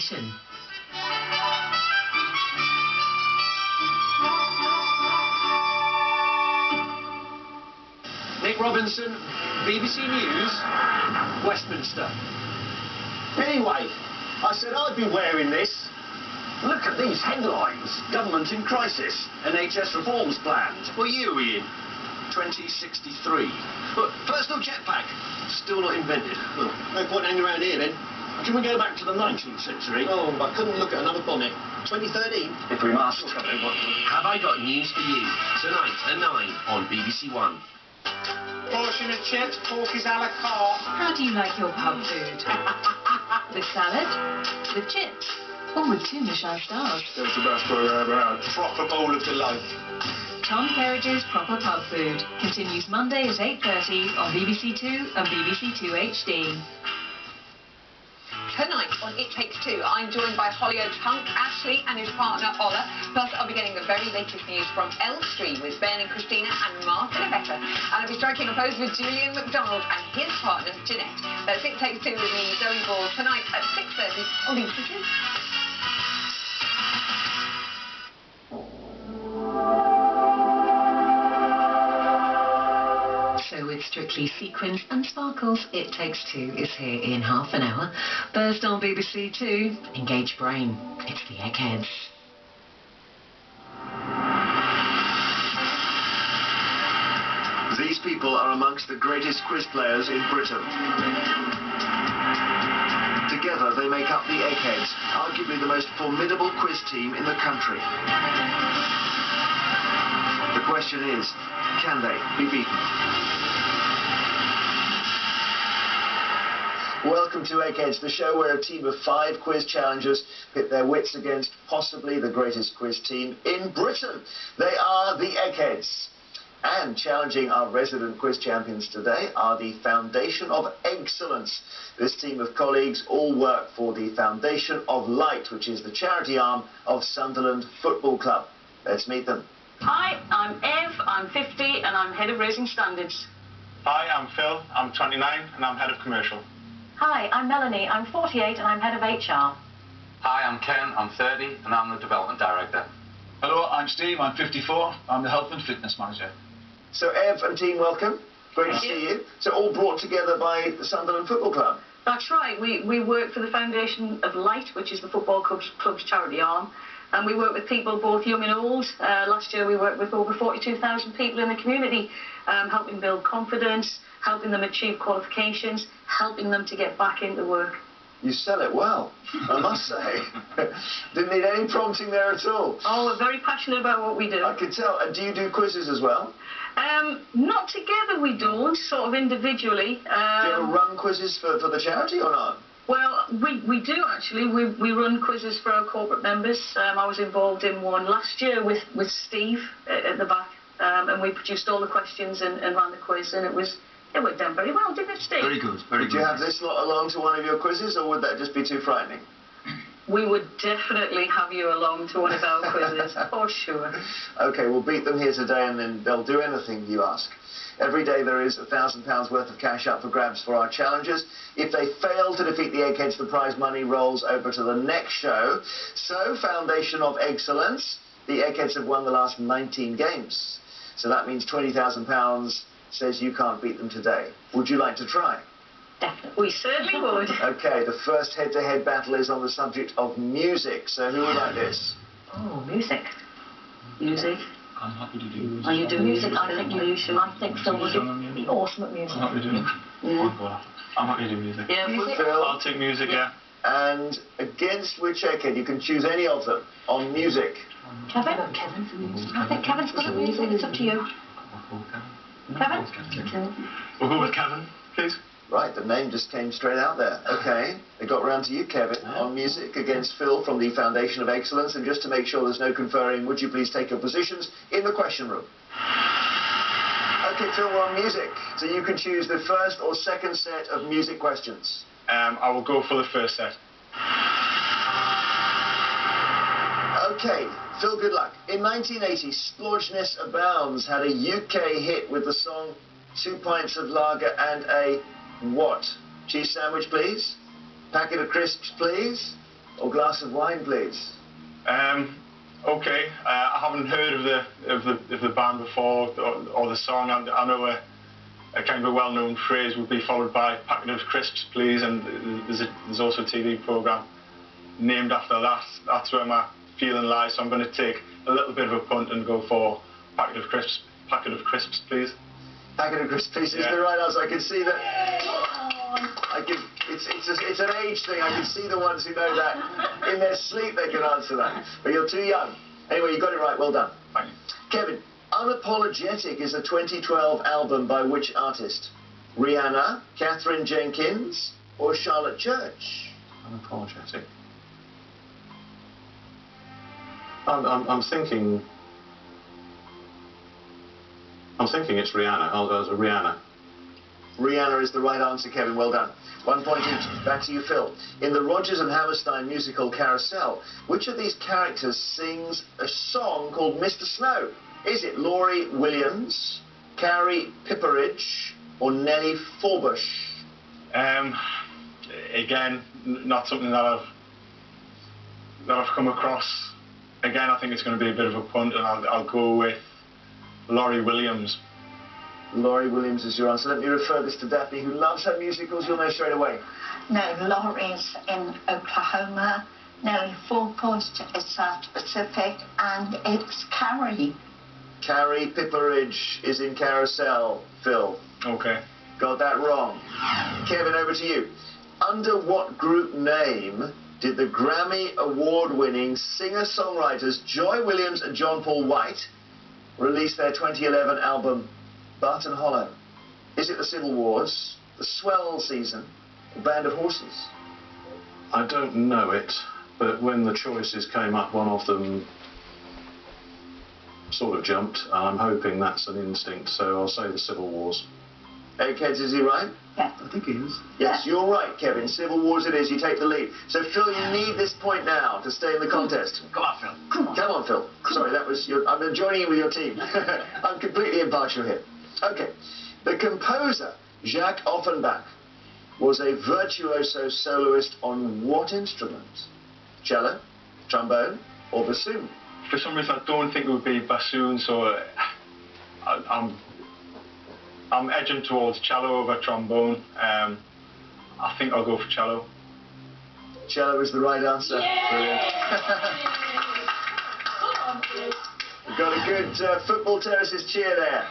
Foundation. Nick Robinson, BBC News, Westminster. Anyway, I said I'd be wearing this. Look at these headlines. Government in crisis. NHS reforms planned. What year are we in? 2063. Look, personal jetpack. Still not invented. Well, no point hanging around here then. Can we go back to the 19th century? Oh, I couldn't look at another bonnet. 2013. If we must. Have I got news for you? Tonight at 9 on BBC One. Portion of chips, pork is a la carte. How do you like your pub food? With salad? With chips? Or with 2 Michelin stars? That's the best food I ever had. Proper bowl of delight. Tom Kerridge's Proper Pub Food continues Monday at 8:30 on BBC Two and BBC Two HD. Tonight on It Takes Two, I'm joined by Hollyoaks hunk Ashley and his partner Ola. Plus, I'll be getting the very latest news from Elstree with Ben and Christina and Mark and Rebecca. And I'll be striking a pose with Julian McDonald and his partner Jeanette. That's It Takes Two with me, Zoe Ball, tonight at 6:30 on BBC Two. So with strictly sequins and sparkles, It Takes Two is here in half an hour. First on BBC Two, Engage Brain. It's the Eggheads. These people are amongst the greatest quiz players in Britain. Together they make up the Eggheads, arguably the most formidable quiz team in the country. The question is, can they be beaten? Welcome to Eggheads, the show where a team of 5 quiz challengers pit their wits against possibly the greatest quiz team in Britain. They are the Eggheads. And challenging our resident quiz champions today are the Foundation of Eggsellence. This team of colleagues all work for the Foundation of Light, which is the charity arm of Sunderland Football Club. Let's meet them. Hi, I'm Ev, I'm 50 and I'm head of Raising Standards. Hi, I'm Phil, I'm 29 and I'm head of commercial. Hi, I'm Melanie, I'm 48 and I'm head of HR. Hi, I'm Ken, I'm 30 and I'm the development director. Hello, I'm Steve, I'm 54, I'm the health and fitness manager. So Ev and team, welcome. Great to see you. So all brought together by the Sunderland Football Club. That's right, we work for the Foundation of Light, which is the football club's charity arm. And we work with people both young and old. Last year we worked with over 42,000 people in the community, helping build confidence, helping them achieve qualifications, helping them to get back into work. You sell it well, I must say. Didn't need any prompting there at all. Oh, we're very passionate about what we do. I could tell. And do you do quizzes as well? Not together we don't, sort of individually. Do you ever run quizzes for the charity or not? Well, we do actually. We run quizzes for our corporate members. I was involved in one last year with Steve at the back, and we produced all the questions and ran the quiz, and it went down very well, didn't it, Steve? Very good, very good. Would you have this lot along to one of your quizzes, or would that just be too frightening? We would definitely have you along to one of our quizzes, for sure. OK, we'll beat them here today, and then they'll do anything you ask. Every day there is £1,000 worth of cash up for grabs for our challengers. If they fail to defeat the Eggheads, the prize money rolls over to the next show. So, Foundation of Excellence, the Eggheads have won the last 19 games. So that means £20,000 says you can't beat them today. Would you like to try? Definitely. We certainly would. OK, the first head-to-head battle is on the subject of music. So who would like this? Oh, music. Music. I'm happy to do music. Are you doing music? I think you should. I think so. Would be awesome at music. I'm happy to do it. Yeah. I'm happy to do music. Yeah, music. Phil? I'll take music, yeah. And against which Egghead? You can choose any of them on music. Kevin? I think Kevin's good at music. It's up to you. Kevin? We'll go with Kevin, please. Right, the name just came straight out there. OK, they got round to you, Kevin, on music against Phil from the Foundation of Excellence. And just to make sure there's no conferring, would you please take your positions in the question room? OK, Phil, we're on music. So you can choose the first or second set of music questions. I will go for the first set. OK, Phil, good luck. In 1980, Splodgeness Abounds had a UK hit with the song 2 Pints of Lager and a what? Cheese sandwich, please? Packet of crisps, please? or glass of wine, please? Okay, I haven't heard of the band before or the song. I know a kind of a well-known phrase would be followed by packet of crisps, please, and there's also a TV programme named after that. That's where my feeling lies, so I'm going to take a little bit of a punt and go for packet of crisps, please. Packet of crisps, please, is the right answer. I can see that. It's an age thing. I can see the ones who know that in their sleep they can answer that. But you're too young. Anyway, you got it right. Well done. Thank you. Kevin, Unapologetic is a 2012 album by which artist? Rihanna, Catherine Jenkins, or Charlotte Church? Unapologetic. I'm thinking it's Rihanna. I'll go as Rihanna. Rihanna is the right answer, Kevin. Well done. 1 point each. Back to you, Phil. In the Rodgers and Hammerstein musical Carousel, which of these characters sings a song called Mr. Snow? Is it Laurie Williams, Carrie Pipperidge, or Nellie Forbush? Again, not something that I've come across. Again, I think it's going to be a bit of a punt, and I'll go with Laurie Williams. Laurie Williams is your answer. Let me refer this to Daphne, who loves her musicals. You'll know straight away. No, Laurie's in Oklahoma. Nellie Forbush is South Pacific, and it's Carrie. Carrie Pipperidge is in Carousel, Phil. Okay. Got that wrong. Kevin, over to you. Under what group name did the Grammy Award-winning singer-songwriters Joy Williams and John Paul White release their 2011 album Barton Hollow? Is it the Civil Wars, the Swell Season, or Band of Horses? I don't know it, but when the choices came up, one of them sort of jumped. I'm hoping that's an instinct, so I'll say the Civil Wars. Eggheads, is he right? Yeah. I think he is. Yes, you're right, Kevin. Civil Wars it is. You take the lead. So, Phil, you need this point now to stay in the contest. Come on, Phil. Come on, Phil. Sorry, that was your... I'm joining in with your team. I'm completely impartial here. Okay. The composer, Jacques Offenbach, was a virtuoso soloist on what instrument? Cello, trombone, or bassoon? For some reason, I don't think it would be bassoon, so I'm edging towards cello over trombone. I think I'll go for cello. Cello is the right answer. Brilliant. We've got a good football terraces cheer there.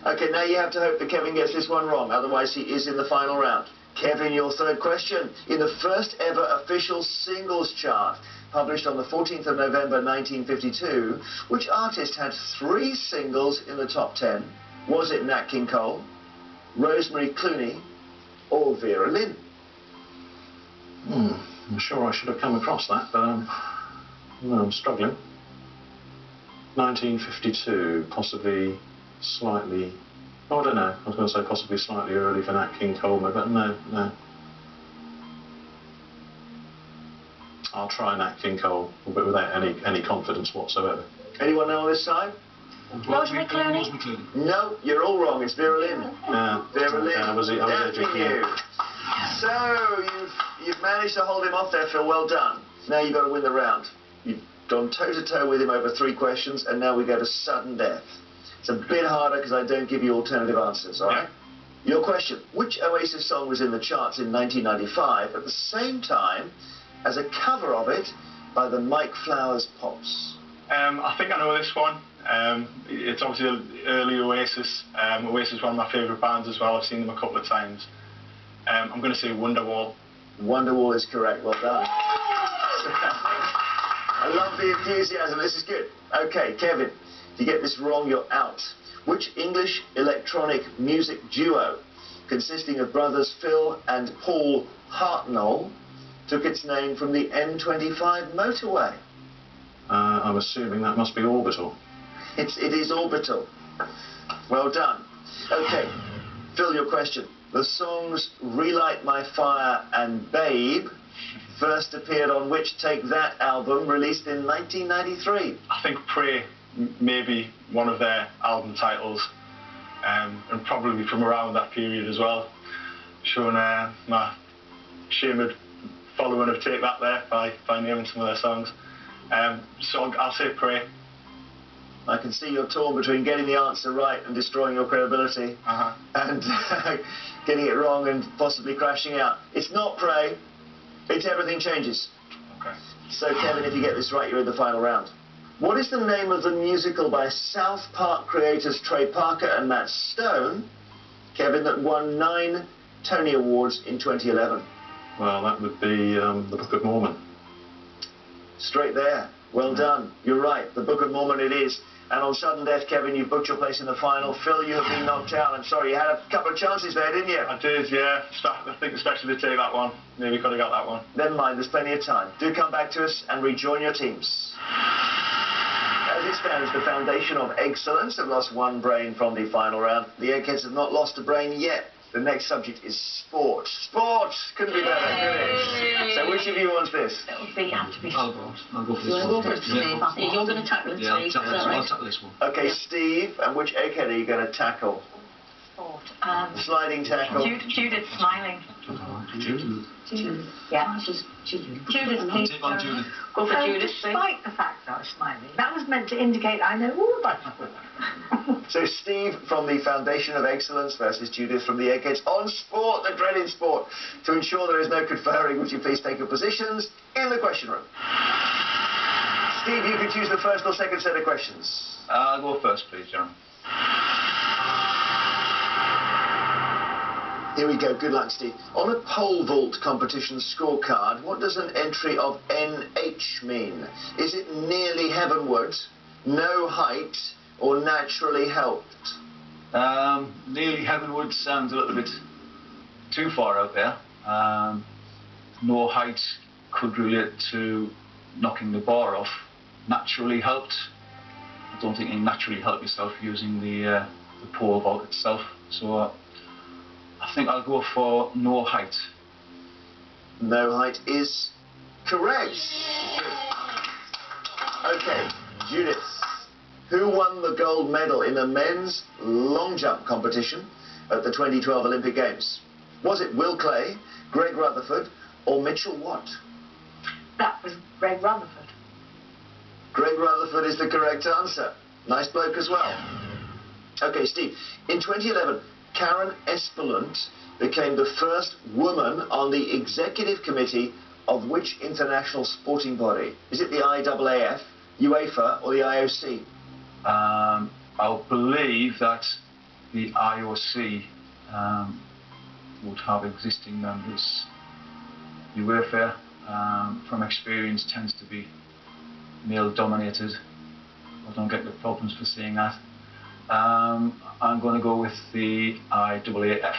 Okay, now you have to hope that Kevin gets this one wrong, otherwise he is in the final round. Kevin, your third question. In the first ever official singles chart, published on the 14th of November 1952, which artist had 3 singles in the top 10? Was it Nat King Cole, Rosemary Clooney, or Vera Lynn? I'm sure I should have come across that, but no, I'm struggling. 1952, possibly slightly... Oh, I don't know. I was going to say possibly slightly early for Nat King Cole, but no. I'll try Nat King Cole, but without any confidence whatsoever. Anyone know on this side? Rosemary Clooney? No, you're all wrong. It's Vera Lynn. Yeah. Vera Lynn. I was edging you. So you've managed to hold him off there, Phil. Well done. Now you've got to win the round. You've gone toe-to-toe with him over 3 questions, and now we go to sudden death. It's a bit harder because I don't give you alternative answers, all right? Your question. Which Oasis song was in the charts in 1995 at the same time as a cover of it by the Mike Flowers Pops? I think I know this one. It's obviously early Oasis. Oasis is one of my favourite bands as well. I've seen them a couple of times. I'm going to say Wonderwall. Wonderwall is correct. Well done. I love the enthusiasm. This is good. Okay, Kevin, if you get this wrong, you're out. Which English electronic music duo, consisting of brothers Phil and Paul Hartnell, took its name from the M25 motorway? I'm assuming that must be Orbital. It is Orbital. Well done. Okay, Phil, your question. The songs Relight My Fire and Babe first appeared on which Take That album, released in 1993? I think Pray may be one of their album titles, and probably from around that period as well, showing my shamed following of Take That there by naming some of their songs. So I'll say Pray. I can see you're torn between getting the answer right and destroying your credibility, and getting it wrong and possibly crashing out. It's not Pray, it's Everything Changes. Okay. So Kevin, if you get this right, you're in the final round. What is the name of the musical by South Park creators Trey Parker and Matt Stone, Kevin, that won 9 Tony Awards in 2011? Well, that would be The Book of Mormon. Straight there. Well done. You're right. The Book of Mormon it is. And on sudden death, Kevin, you've booked your place in the final. Phil, you have been knocked out. I'm sorry, you had a couple of chances there, didn't you? I did, yeah. I think especially to take that one. Maybe could have got that one. Never mind, there's plenty of time. Do come back to us and rejoin your teams. As it stands, the Foundation of Eggsellence have lost 1 brain from the final round. The Eggheads have not lost a brain yet. The next subject is sport. Sport! Couldn't be better, could it? So which of you wants this? That would have to be. I'll go for this You'll one. go for it, Steve. I think you're going to tackle it, Yeah, Steve. I'll tackle this one. Okay, Steve, and which egghead are you going to tackle? Sport. Sliding tackle. Judith smiling. Judith. Yeah, she's Judith. Judith, please. Take on Judith. Go for Judith. Despite the fact that I was smiling, that was meant to indicate I know all about football. So Steve from the Foundation of Excellence versus Judith from the Eggheads on sport, the dreaded sport. To ensure there is no conferring, would you please take your positions in the question room? Steve, you can choose the first or second set of questions. I'll go first, please, John. Here we go. Good luck, Steve. On a pole vault competition scorecard, what does an entry of NH mean? Is it nearly heavenward, no height, or naturally helped? Nearly heavenward sounds a little bit too far out there. No height could relate to knocking the bar off. Naturally helped. I don't think you naturally help yourself using the pole vault itself. So I think I'll go for no height. No height is correct. Okay, Judith. Who won the gold medal in the men's long jump competition at the 2012 Olympic Games? Was it Will Clay, Greg Rutherford, or Mitchell Watt? That was Greg Rutherford. Greg Rutherford is the correct answer. Nice bloke as well. Okay, Steve. In 2011, Karen Espelunt became the first woman on the executive committee of which international sporting body? Is it the IAAF, UEFA, or the IOC? I'll believe that the IOC would have existing members. UEFA, from experience, tends to be male-dominated. I don't get the problems for saying that. I'm going to go with the IAAF.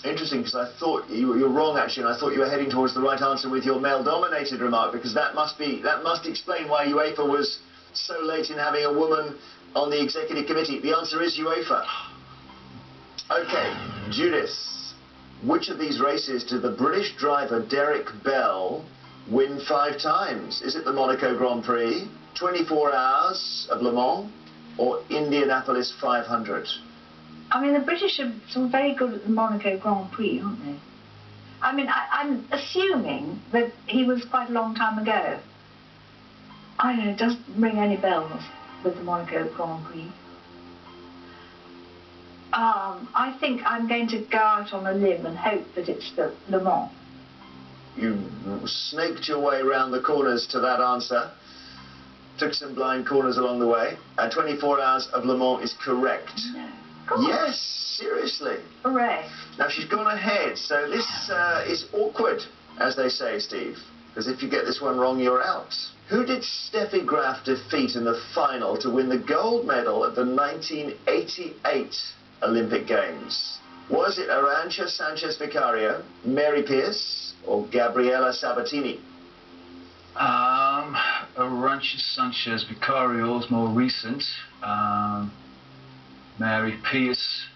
Interesting, because I thought you're wrong actually, and I thought you were heading towards the right answer with your male-dominated remark, because that must explain why UEFA was so late in having a woman on the executive committee. The answer is UEFA. Okay, Judith, which of these races did the British driver Derek Bell win 5 times? Is it the Monaco Grand Prix, 24 Hours of Le Mans, or Indianapolis 500? I mean, the British are some very good at the Monaco Grand Prix, aren't they? I mean, I'm assuming that he was quite a long time ago. I don't know, it doesn't ring any bells with the Monaco Grand Prix. I think I'm going to go out on a limb and hope that it's the Le Mans. You snaked your way around the corners to that answer. Took some blind corners along the way. 24 Hours of Le Mans is correct. No. Come on. Yes, seriously. Hooray. Now she's gone ahead, so this is awkward, as they say, Steve. Because if you get this one wrong, you're out. Who did Steffi Graf defeat in the final to win the gold medal at the 1988 Olympic Games? Was it Arantxa Sanchez Vicario, Mary Pierce, or Gabriela Sabatini? Arantxa Sanchez Vicario is more recent. Mary Pierce,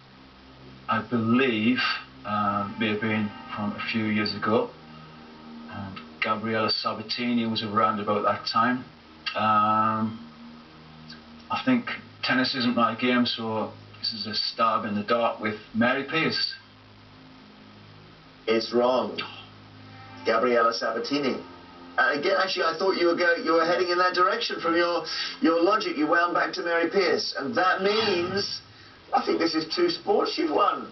I believe, may have been from a few years ago. And Gabriela Sabatini was around about that time. I think tennis isn't my game, so this is a stab in the dark with Mary Pierce. It's wrong. Gabriella Sabatini. Again, actually, I thought you were heading in that direction from your logic. You wound back to Mary Pierce, and that means I think this is 2 sports you've won.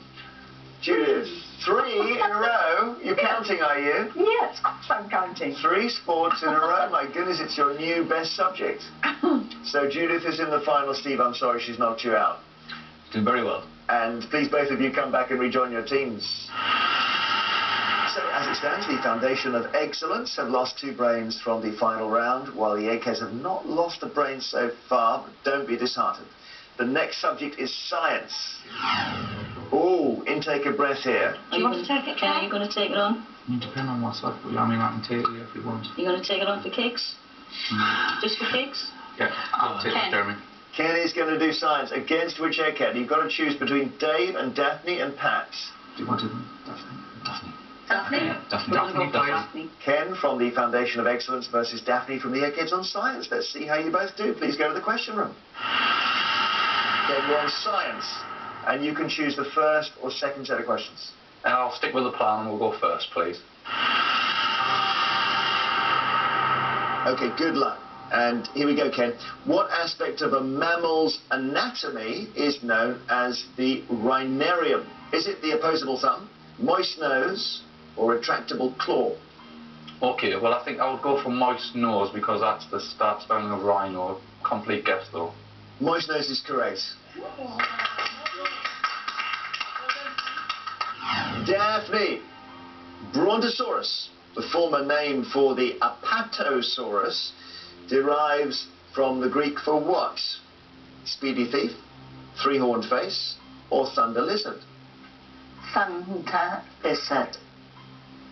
Judith, 3 in a row. You're counting, are you? Yes, of course I'm counting. 3 sports in a row. My goodness, it's your new best subject. So Judith is in the final. Steve, I'm sorry she's knocked you out. Doing very well. And please, both of you, come back and rejoin your teams. So, as it stands, the Foundation of Excellence have lost 2 brains from the final round, while the Eggheads have not lost a brain so far, but don't be disheartened. The next subject is science. Ooh, intake of breath here. Do you want to take it, Ken, are you going to take it on? It depends on what's up. I mean, I can take it if you want. You going to take it on for kicks? Just for kicks? Yeah, I'll take it, Jeremy. Ken is going to do science. Against which Egghead? You've got to choose between Dave and Daphne and Pat. Do you want it? Daphne. Daphne. Ken from the Foundation of Excellence versus Daphne from the Eggheads on science. Let's see how you both do. Please go to the question room. Ken, you're on science, and you can choose the first or second set of questions. And I'll stick with the plan and we'll go first, please. Okay, good luck. And here we go, Ken. What aspect of a mammal's anatomy is known as the rhinarium? Is it the opposable thumb, moist nose, or retractable claw? Okay, well, I think I would go for moist nose because that's the start spelling of rhino. Complete guess, though. Moist nose is correct. Daphne. Brontosaurus, the former name for the Apatosaurus, derives from the Greek for what? Speedy thief, 3-horned face, or thunder lizard? Thunder lizard.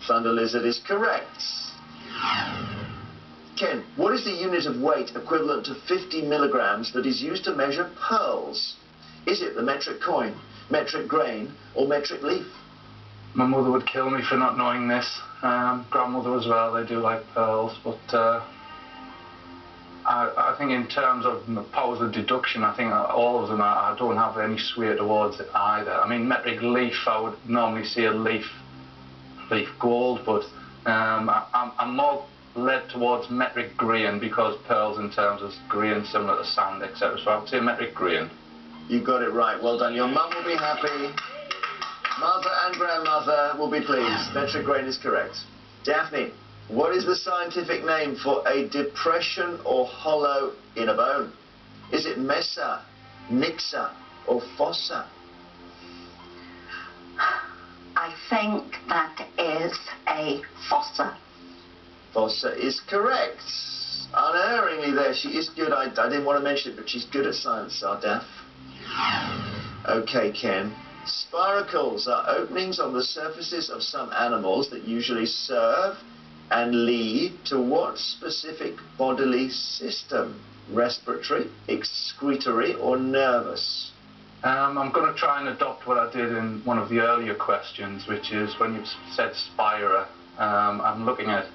Thunder lizard is correct. Ken, what is the unit of weight equivalent to 50 milligrams that is used to measure pearls? Is it the metric coin, metric grain, or metric leaf? My mother would kill me for not knowing this. Grandmother as well, they do like pearls, but I think in terms of powers of deduction, I think all of them I don't have any sway towards it either. I mean, metric leaf, I would normally see a leaf gold, but I'm more led towards metric grain because pearls in terms of grain similar to sand, etc. So I would say metric grain. You got it right. Well done. Your mum will be happy. Mother and grandmother will be pleased. Metric grain is correct. Daphne, what is the scientific name for a depression or hollow in a bone? Is it mesa, nixa, or fossa? I think that is a fossa. Fossa is correct. Unerringly there. She is good. I didn't want to mention it, but she's good at science, Daph. Okay, Ken. Spiracles are openings on the surfaces of some animals that usually serve and lead to what specific bodily system? Respiratory, excretory, or nervous? I'm going to try and adopt what I did in one of the earlier questions, which is when you said spira. I'm looking at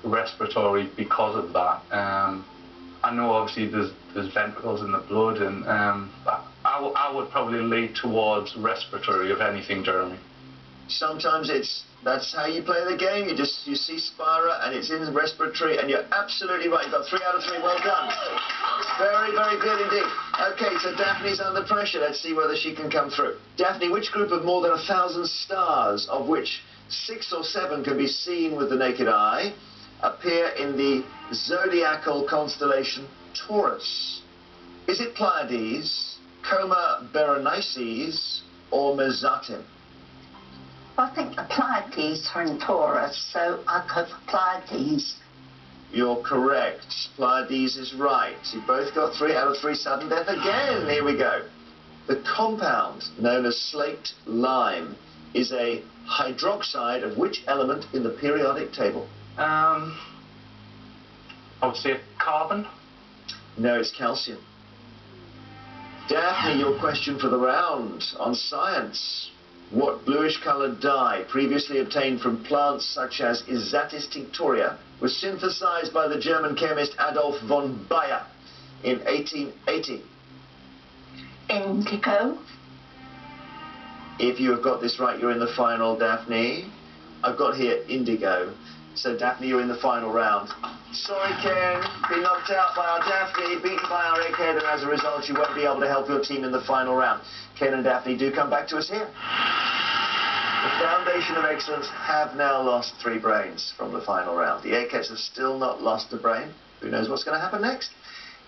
respiratory because of that. I know obviously there's ventricles in the blood, and I would probably lead towards respiratory, if anything, Jeremy. Sometimes that's how you play the game. You see spira and it's in respiratory, and you're absolutely right. You've got 3 out of 3. Well done. Very, very good indeed. Okay, so Daphne's under pressure. Let's see whether she can come through. Daphne, which group of more than 1,000 stars, of which 6 or 7 can be seen with the naked eye, appear in the zodiacal constellation Taurus? Is it Pleiades, Coma Berenices, or Mezatim? I think the Pleiades are in Taurus, so I go for Pleiades. You're correct. Pleiades is right. You both got 3 out of 3. Sudden death again. Here we go. The compound known as slaked lime is a hydroxide of which element in the periodic table? I would say carbon. No, it's calcium. Daphne, your question for the round on science. What bluish-coloured dye, previously obtained from plants such as Isatis tinctoria, was synthesized by the German chemist Adolf von Bayer in 1880? Indigo. If you have got this right, you're in the final, Daphne. I've got here indigo. So Daphne, you're in the final round. Sorry, Ken, been knocked out by our Daphne, beaten by our Egghead, and as a result you won't be able to help your team in the final round. Ken and Daphne, do come back to us here. The Foundation of Excellence have now lost 3 brains from the final round. The Eggheads have still not lost a brain. Who knows what's going to happen next?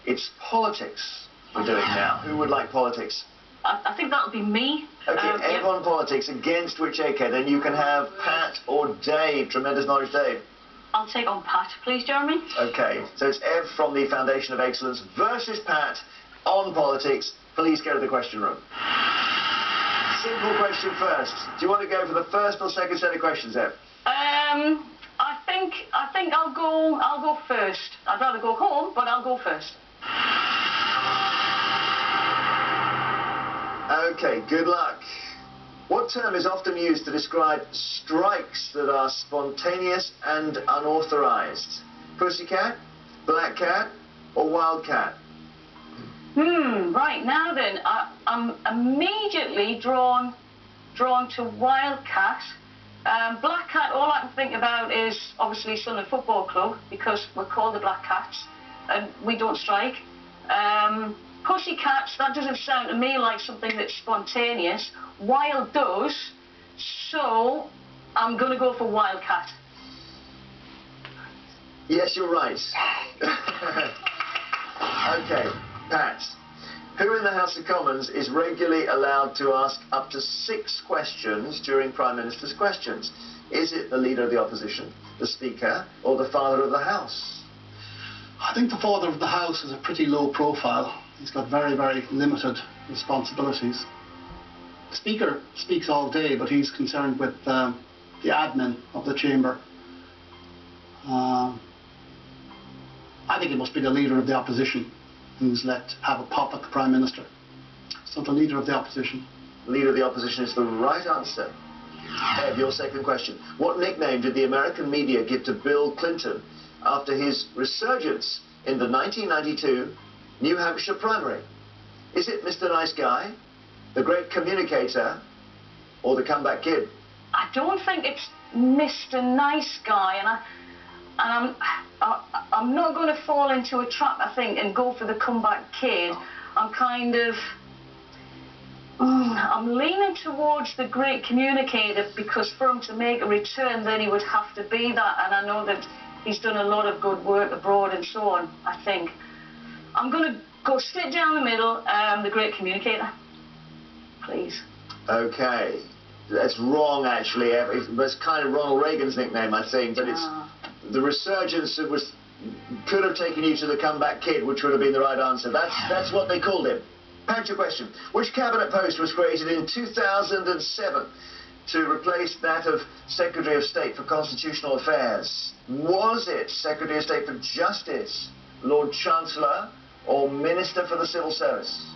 It's politics we're doing now. Who would like politics? I think that'll be me. Okay, Ev on politics, against which Egghead? And you can have Pat or Dave. Tremendous knowledge, Dave. I'll take on Pat, please, Jeremy. Okay, so it's Ev from the Foundation of Excellence versus Pat on politics. Please go to the question room. Simple question first. Do you want to go for the first or second set of questions, Ev? I think I'll go first. I'd rather go home, but I'll go first. Okay, good luck. What term is often used to describe strikes that are spontaneous and unauthorized? Pussycat, black cat, or wildcat? Right now then, I'm immediately drawn to wildcat. Black cat, all I can think about is obviously Sunderland Football Club, because we're called the Black Cats and we don't strike. Pussycats, that doesn't sound to me like something that's spontaneous. Wild does, so I'm going to go for wildcat. Yes, you're right. Okay, Pat. Who in the House of Commons is regularly allowed to ask up to 6 questions during Prime Minister's questions? Is it the Leader of the Opposition, the Speaker, or the Father of the House? I think the Father of the House is a pretty low profile. He's got very, very limited responsibilities. The Speaker speaks all day, but he's concerned with the admin of the chamber. I think it must be the Leader of the Opposition who's let have a pop at the Prime Minister. So the Leader of the Opposition. Leader of the Opposition is the right answer. Ed, your second question. What nickname did the American media give to Bill Clinton after his resurgence in the 1992 New Hampshire primary? Is it Mr. Nice Guy, the Great Communicator, or the Comeback Kid? I don't think it's Mr. Nice Guy, and I'm not going to fall into a trap, I think, and go for the Comeback Kid. I'm leaning towards the Great Communicator, because for him to make a return, then he would have to be that, and I know that he's done a lot of good work abroad and so on, I think. I'm going to go straight down the middle, the Great Communicator. Please. Okay. That's wrong, actually. It's kind of Ronald Reagan's nickname, I think, but it's the resurgence could have taken you to the Comeback Kid, which would have been the right answer. That's what they called him. Pat, your question. Which cabinet post was created in 2007 to replace that of Secretary of State for Constitutional Affairs? Was it Secretary of State for Justice, Lord Chancellor, or Minister for the Civil Service?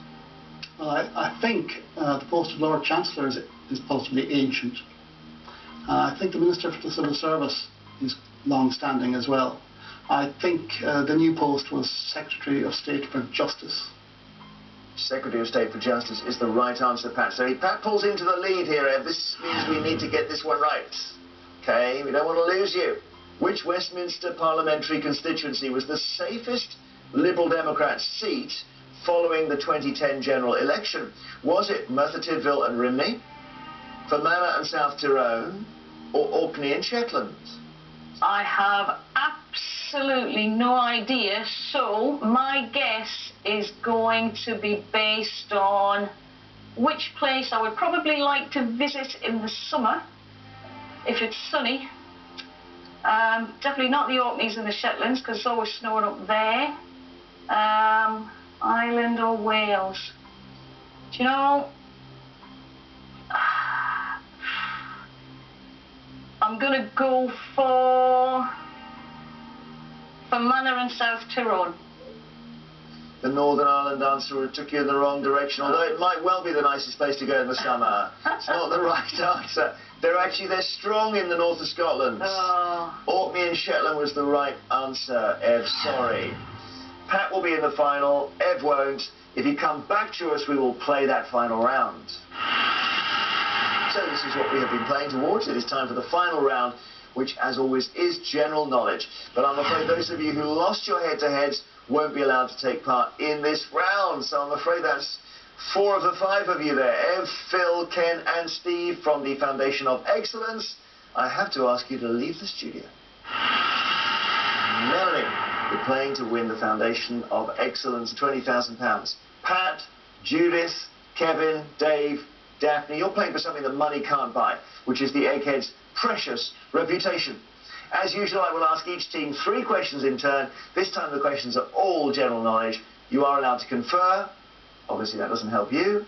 Well, I think the post of Lord Chancellor is possibly ancient. I think the Minister for the Civil Service is long-standing as well. I think the new post was Secretary of State for Justice. Secretary of State for Justice is the right answer, Pat. So Pat pulls into the lead here, Ev. This means we need to get this one right. Okay, we don't want to lose you. Which Westminster parliamentary constituency was the safest Liberal Democrat seat following the 2010 general election? Was it Merthyr Tydfil and Rhymney, Fermanagh and South Tyrone, or Orkney and Shetland? I have absolutely no idea, so my guess is going to be based on which place I would probably like to visit in the summer, if it's sunny. Definitely not the Orkneys and the Shetlands, because it's always snowing up there. Ireland or Wales? Do you know, I'm going to go for Fermanagh and South Tyrone. The Northern Ireland answer took you in the wrong direction, although it might well be the nicest place to go in the summer. It's not the right answer. They're strong in the north of Scotland. Orkney and Shetland was the right answer, Ev, sorry. Pat will be in the final, Ev won't. If you come back to us, we will play that final round. So this is what we have been playing towards. It is time for the final round, which, as always, is general knowledge. But I'm afraid those of you who lost your head-to-heads won't be allowed to take part in this round. So I'm afraid that's 4 of the 5 of you there. Ev, Phil, Ken and Steve from the Foundation of Excellence. I have to ask you to leave the studio. Melanie, you're playing to win the Foundation of Excellence £20,000. Pat, Judith, Kevin, Dave, Daphne, you're playing for something that money can't buy, which is the Eggheads' precious reputation. As usual, I will ask each team 3 questions in turn. This time the questions are all general knowledge. You are allowed to confer. Obviously that doesn't help you.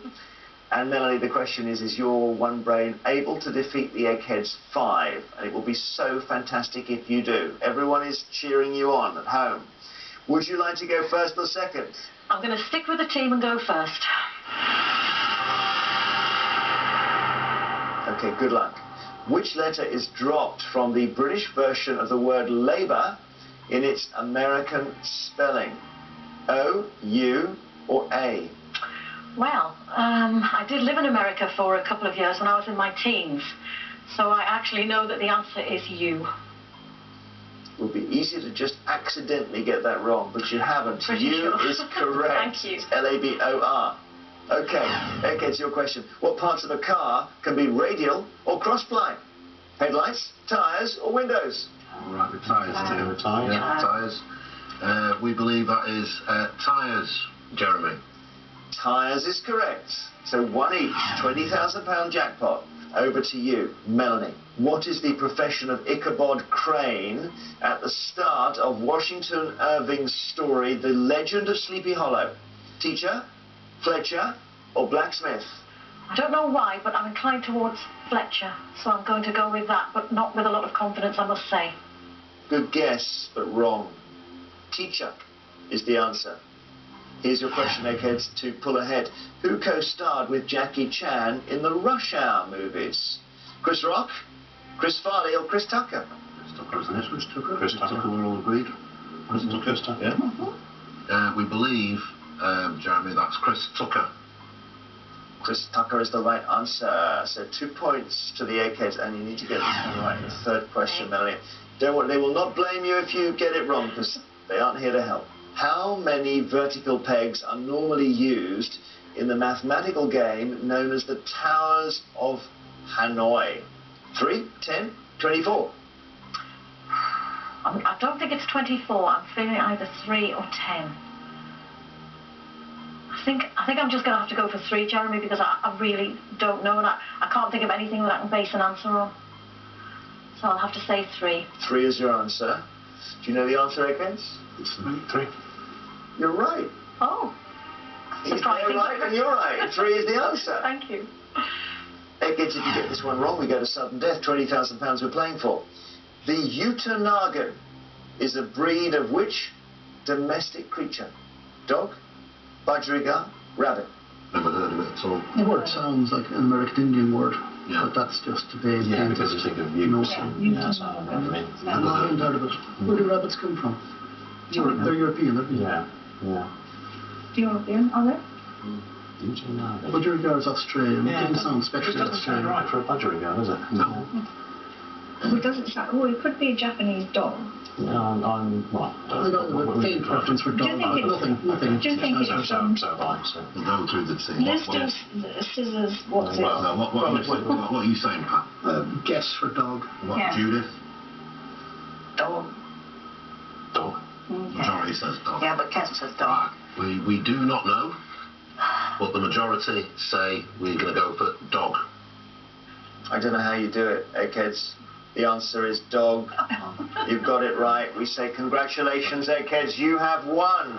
And Melanie, the question is your one brain able to defeat the Eggheads 5? And it will be so fantastic if you do. Everyone is cheering you on at home. Would you like to go first or second? I'm going to stick with the team and go first. Okay, good luck. Which letter is dropped from the British version of the word labour in its American spelling? O, U or A? Well, I did live in America for a couple of years when I was in my teens, so I actually know that the answer is U. It would be easy to just accidentally get that wrong, but you haven't. Pretty U sure. is correct. Thank you. It's L-A-B-O-R. Okay, Eggheads, your question. What parts of a car can be radial or cross-ply? Headlights, tyres or windows? Right, with tyres too. Tyres. Yeah, tyres. We believe that is tyres, Jeremy. Tyres is correct. So 1 each, £20,000 jackpot. Over to you, Melanie. What is the profession of Ichabod Crane at the start of Washington Irving's story, The Legend of Sleepy Hollow? Teacher, Fletcher, or blacksmith? I don't know why, but I'm inclined towards Fletcher, so I'm going to go with that, but not with a lot of confidence, I must say. Good guess, but wrong. Teacher is the answer. Here's your question, Eggheads, to pull ahead. Who co-starred with Jackie Chan in the Rush Hour movies? Chris Rock, Chris Farley, or Chris Tucker? Chris Tucker, isn't it? Chris Tucker. Chris Tucker, we're all agreed. Chris Tucker. Yeah. We believe, Jeremy, that's Chris Tucker. Chris Tucker is the right answer. So 2 points to the Eggheads, and you need to get this one right in the third question, Melanie. Don't worry, they will not blame you if you get it wrong, because they aren't here to help. How many vertical pegs are normally used in the mathematical game known as the Towers of Hanoi? 3, 10, 24? I don't think it's 24. I'm feeling either 3 or 10. I think I'm just going to have to go for 3, Jeremy, because I really don't know, and I can't think of anything that I can base an answer on. So I'll have to say 3. 3 is your answer. Do you know the answer, Eggheads? It's 3. You're right. Oh. He's there right and you're right. 3 is the answer. Thank you. Eggheads, if you get this one wrong, we go to sudden death. £20,000 we're playing for. The Utanagan is a breed of which domestic creature? Dog, budgerigar, rabbit? Never heard of it at all. The word sounds like an American Indian word, Yeah. but that's just a vague Yeah, thing. because you think of No. utes. Yeah, so I mean, I'm not in doubt of it. Where do rabbits come from? They're European, aren't they? yeah. European, are they? Utanagan. Budgerigar is Australian. It Yeah, didn't sound It especially doesn't sound Australian. right for a budgerigar, does it? No. It doesn't sound... Oh, it could be a Japanese dog. No, I'm well. I got a faint preference for Do you dog. think it's... Nothing. Do you think it's... So So we'll go through the team. Let's do scissors, what's it? No, what are you saying, Pat? Guess for dog. What, Yeah. Judith? Dog. Dog. Majority says dog. Yeah, but Ken says dog. Right. We do not know, but the majority say we're going to go for dog. I don't know how you do it, Eggheads. The answer is dog. You've got it right. We say congratulations, Eggheads. You have won.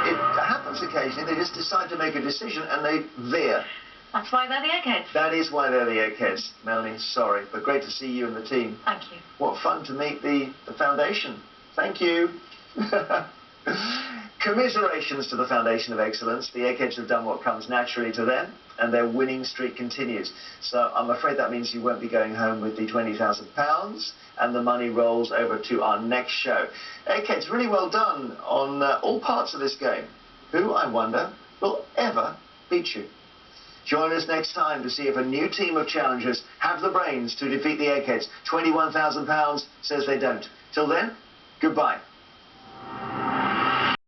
It happens occasionally. They just decide to make a decision and they veer. That's why they're the Eggheads. That is why they're the Eggheads. Melanie, sorry, but great to see you and the team. Thank you. What fun to meet the Foundation. Thank you. Commiserations to the Foundation of Excellence. The Eggheads have done what comes naturally to them, and their winning streak continues. So I'm afraid that means you won't be going home with the £20,000, and the money rolls over to our next show. Eggheads, really well done on all parts of this game. Who, I wonder, will ever beat you. Join us next time to see if a new team of challengers have the brains to defeat the Eggheads. £21,000 says they don't. Till then, goodbye.